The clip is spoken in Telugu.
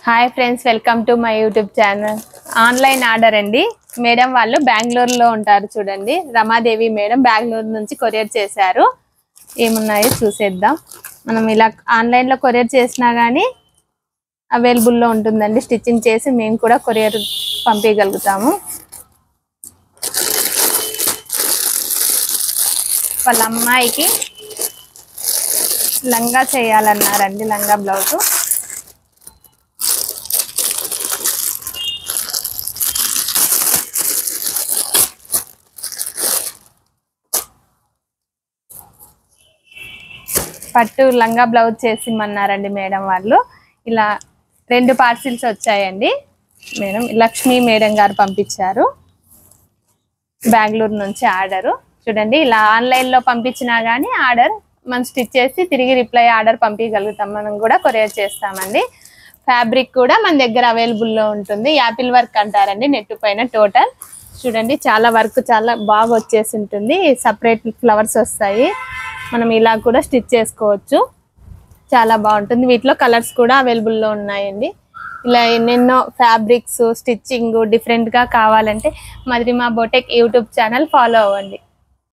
Hi friends, welcome to my YouTube channel. Online order అండి. మేడం వాళ్ళు బెంగళూరులో ఉంటారు. చూడండి, రమాదేవి మేడం బెంగళూరు నుంచి కొరియర్ చేశారు. ఏమున్నాయో చూసేద్దాం. మనం ఇలా ఆన్లైన్లో కొరియర్ చేసినా కానీ అవైలబుల్లో ఉంటుందండి. స్టిచ్చింగ్ చేసి మేము కూడా కొరియర్ పంపించగలుగుతాము. వాళ్ళ అమ్మాయికి లంగా చేయాలన్నారండి, లంగా బ్లౌజు. పట్టు లంగా బ్లౌజ్ చేసిమన్నారండి మేడం వాళ్ళు. ఇలా 2 పార్సిల్స్ వచ్చాయండి. మేడం లక్ష్మీ మేడం గారు పంపించారు బెంగళూరు నుంచి ఆర్డరు. చూడండి, ఇలా ఆన్లైన్లో పంపించినా కానీ ఆర్డర్ మనం స్టిచ్ చేసి తిరిగి రిప్లై ఆర్డర్ పంపించగలుగుతాం. మనం కూడా కొరియర్ చేస్తామండి. ఫ్యాబ్రిక్ కూడా మన దగ్గర అవైలబుల్లో ఉంటుంది. యాపిల్ వర్క్ అంటారండి, నెట్ పైన టోటల్. చూడండి, చాలా వర్క్ చాలా బాగా వచ్చేసి ఉంటుంది. సపరేట్ ఫ్లవర్స్ వస్తాయి. మనం ఇలా కూడా స్టిచ్ చేసుకోవచ్చు. చాలా బాగుంటుంది. వీటిలో కలర్స్ కూడా అవైలబుల్లో ఉన్నాయండి. ఇలా ఎన్నెన్నో ఫ్యాబ్రిక్స్ స్టిచ్చింగ్ డిఫరెంట్గా కావాలంటే మధురిమ బొటెక్ యూట్యూబ్ ఛానల్ ఫాలో అవ్వండి.